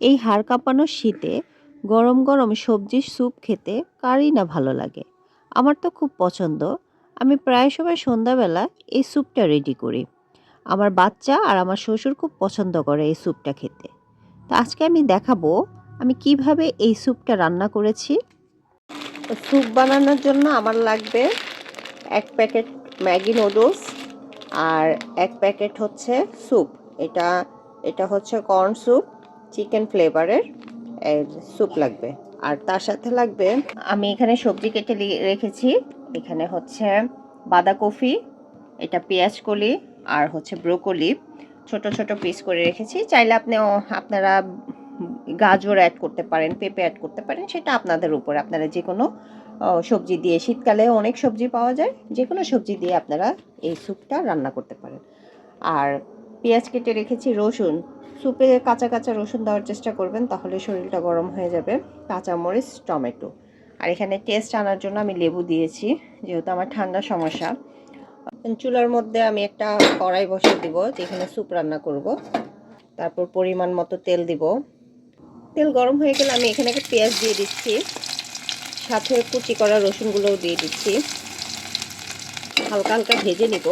এই হাড় কাঁপানো শীতে গরম গরম সবজির স্যুপ খেতে কারই না ভালো লাগে। আমার তো খুব পছন্দ। আমি প্রায় সময় সন্ধ্যাবেলা এই স্যুপটা রেডি করি। আমার বাচ্চা আর আমার শ্বশুর খুব পছন্দ করে এই স্যুপটা খেতে। তো আজকে আমি দেখাবো আমি কিভাবে এই স্যুপটা রান্না করেছি। তো স্যুপ বানানোর জন্য আমার লাগবে 1 প্যাকেট ম্যাগি নুডলস আর 1 প্যাকেট হচ্ছে স্যুপ। এটা এটা হচ্ছে কর্ন স্যুপ, চিকেন ফ্লেভারের স্যুপ লাগবে। আর তার সাথে লাগবে, আমি এখানে সবজি কেটে রেখেছি। এখানে হচ্ছে বাঁধাকপি, এটা পেঁয়াজ কলি আর হচ্ছে ব্রোকলি ছোট ছোট পিস করে রেখেছি। চাইলে আপনারা গাজর অ্যাড করতে পারেন, পেঁপে অ্যাড করতে পারেন, সেটা আপনাদের উপর। আপনারা যে কোনো সবজি দিয়ে, শীতকালে অনেক সবজি পাওয়া যায়, যে কোনো সবজি দিয়ে আপনারা এই স্যুপটা রান্না করতে পারেন। আর পেঁয়াজ কেটে রেখেছি, রসুন, স্যুপে কাঁচা কাঁচা রসুন দেওয়ার চেষ্টা করবেন, তাহলে শরীরটা গরম হয়ে যাবে, কাঁচামরিচ, টমেটো। আর এখানে টেস্ট আনার জন্য আমি লেবু দিয়েছি, যেহেতু আমার ঠান্ডা সমস্যা। চুলার মধ্যে আমি একটা কড়াই বসিয়ে দিব, যেখানে স্যুপ রান্না করব। তারপর পরিমাণ মতো তেল দিব। তেল গরম হয়ে গেলে আমি এখানে একটা পেঁয়াজ দিয়ে দিচ্ছি, সাথে কুচি করা রসুনগুলোও দিয়ে দিচ্ছি। হালকা হালকা ভেজে নিব।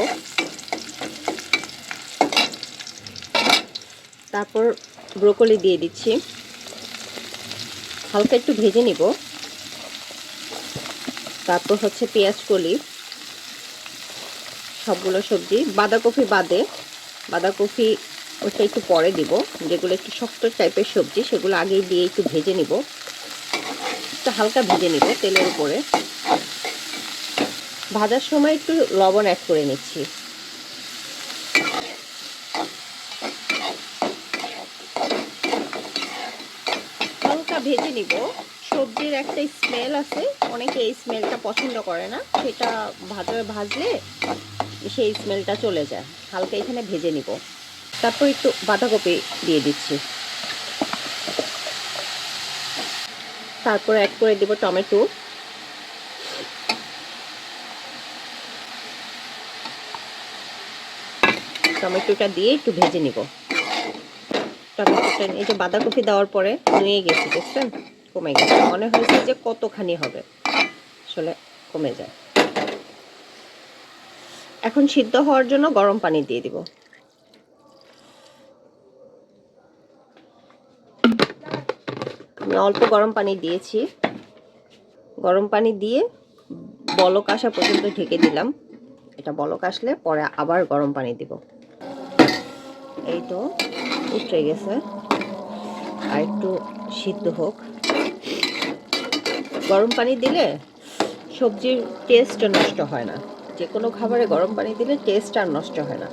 তারপর ব্রোকলি দিয়ে দিচ্ছি, হালকা একটু ভেজে নিব। তারপর হচ্ছে পেঁয়াজ কলি, সবগুলো সবজি, বাঁধাকপি বাদে, বাঁধাকপি ওটা একটু পরে দিব। যেগুলো একটু শক্ত টাইপের সবজি সেগুলো আগেই দিয়ে একটু ভেজে নিব, একটু হালকা ভেজে নিব তেলের উপরে। ভাজার সময় একটু লবণ অ্যাড করে নিচ্ছি। হালকা ভেজে নিব। সবজির একটা স্মেল আছে, অনেকে এই স্মেলটা পছন্দ করে না, সেটা ভাজলে সেই স্মেলটা চলে যায়। হালকা এখানে ভেজে নিব। তারপর একটু বাঁধাকপি দিয়ে দিচ্ছি। তারপর অ্যাড করে দিব টমেটো। টমেটোটা দিয়ে একটু ভেজে নিব। টমেটোটা, এই যে বাঁধাকপি দেওয়ার পরে নুয়ে গেছে, দেখছেন, কমে গেছে। মনে হয়েছে যে কতখানি হবে, আসলে কমে যায়। এখন সিদ্ধ হওয়ার জন্য গরম পানি দিয়ে দিব। আমি অল্প গরম পানি দিয়েছি। গরম পানি দিয়ে বলক আসা পর্যন্ত ঢেকে দিলাম। এটা বলক আসলে পরে আবার গরম পানি দিব। এই তো উঠে গেছে, আর একটু সিদ্ধ হোক। গরম পানি দিলে সবজির টেস্ট নষ্ট হয় না। যে কোনো খাবারে গরম পানি দিলে টেস্ট আর নষ্ট হয় না।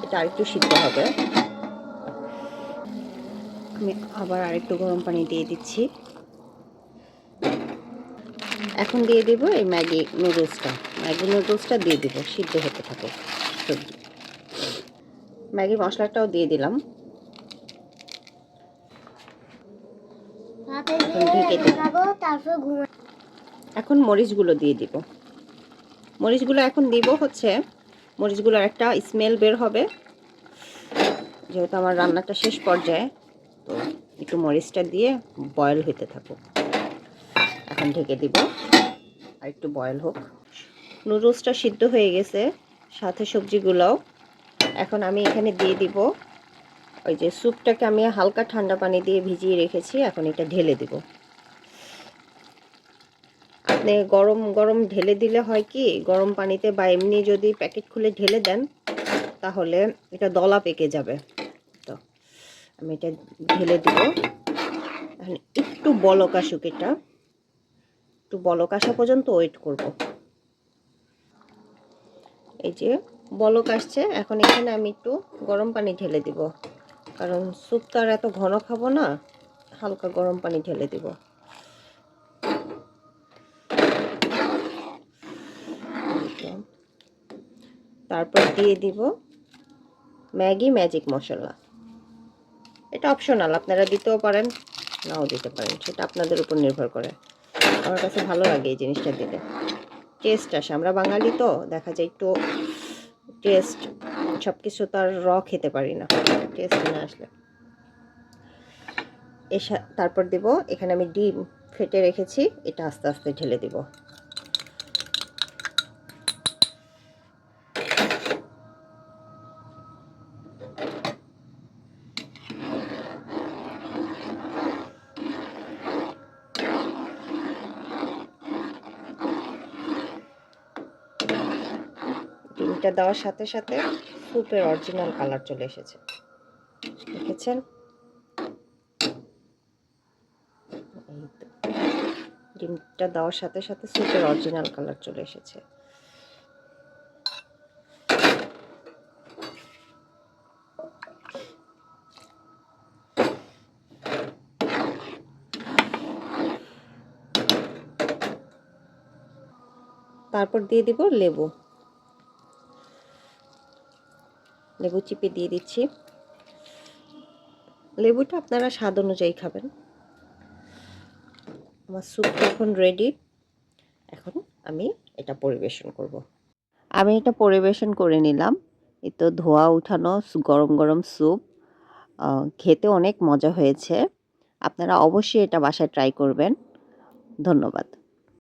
এটা আরেকটু সিদ্ধ হবে। আমি আবার আরেকটু গরম পানি দিয়ে দিচ্ছি। এখন দিয়ে দেব এই ম্যাগি নুডলসটা দিয়ে দিব, সিদ্ধ হতে থাকে সবজি। ম্যাগি মশলাটাও দিয়ে দিলাম। এখন মরিচগুলো দিয়ে দিব। মরিচগুলো এখন দিব হচ্ছে, মরিচগুলোর একটা স্মেল বের হবে, যেহেতু আমার রান্নাটা শেষ পর্যায়ে, তো একটু মরিচটা দিয়ে বয়েল হতে থাকুক। এখন ঢেকে দিব, আর একটু বয়েল হোক। নুডলসটা সিদ্ধ হয়ে গেছে, সাথে সবজিগুলোও। এখন আমি এখানে দিয়ে দিব ওই যে স্যুপটাকে আমি হালকা ঠান্ডা পানি দিয়ে ভিজিয়ে রেখেছি। এখন এটা ঢেলে দিব। আপনি গরম গরম ঢেলে দিলে হয় কি, গরম পানিতে বা এমনি যদি প্যাকেট খুলে ঢেলে দেন, তাহলে এটা দলা পেকে যাবে। তো আমি এটা ঢেলে দিব। এখন একটু বলক আসুক, এটা একটু বলক আসা পর্যন্ত ওয়েট করব। এই যে বলক আসছে, এখন এখানে আমি একটু গরম পানি ঢেলে দিব, কারণ স্যুপ তো আর এত ঘন খাবো না। হালকা গরম পানি ঢেলে দিব। তারপর দিয়ে দিব ম্যাগি ম্যাজিক মশলা। এটা অপশনাল, আপনারা দিতেও পারেন, নাও দিতে পারেন, সেটা আপনাদের উপর নির্ভর করে। আমার কাছে ভালো লাগে এই জিনিসটা দিলে, টেস্ট আসে। আমরা বাঙালি তো, দেখা যায় একটু টেস্ট, সব কিছু তো আর খেতে পারি না, টেস্ট না আসলে। তারপর দেব, এখানে আমি ডিম ফেটে রেখেছি, এটা আস্তে আস্তে ঢেলে দেব। ডিমটা দেওয়ার সাথে সাথে স্যুপের অরিজিনাল কালার চলে এসেছে, দেখেছেন? এই তো, ডিমটা দেওয়ার সাথে সাথে স্যুপের অরিজিনাল কালার চলে এসেছে। তারপর দিয়ে দিব লেবু, লেবু চিপে দিয়ে দিচ্ছি। লেবুটা আপনারা স্বাদ অনুযায়ী খাবেন। আমার স্যুপটা এখন রেডি। এখন আমি এটা পরিবেশন করব। আমি এটা পরিবেশন করে নিলাম। এই তো ধোয়া উঠানো গরম গরম স্যুপ, খেতে অনেক মজা হয়েছে। আপনারা অবশ্যই এটা বাসায় ট্রাই করবেন। ধন্যবাদ।